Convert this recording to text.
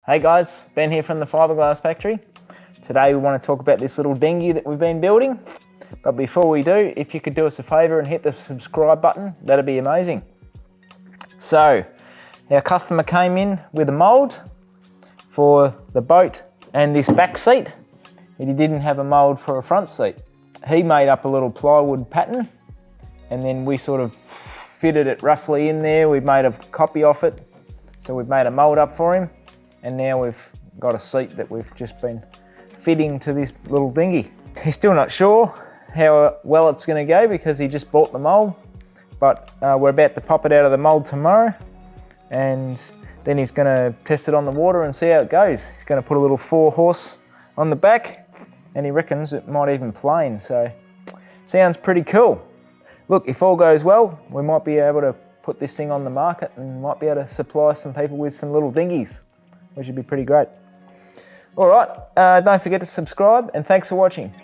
Hey guys, Ben here from the Fibreglass factory. Today we want to talk about this little dinghy that we've been building. But before we do, if you could do us a favour and hit the subscribe button, that'd be amazing. So, our customer came in with a mould for the boat and this back seat, and he didn't have a mould for a front seat. He made up a little plywood pattern, and then we sort of fitted it roughly in there. We made a copy of it, so we've made a mould up for him. And now we've got a seat that we've just been fitting to this little dinghy. He's still not sure how well it's going to go because he just bought the mould, but we're about to pop it out of the mould tomorrow, and then he's going to test it on the water and see how it goes. He's going to put a little 4-horse on the back, and he reckons it might even plane, so sounds pretty cool. Look, if all goes well, we might be able to put this thing on the market and might be able to supply some people with some little dinghies, which would be pretty great. All right, don't forget to subscribe, and thanks for watching.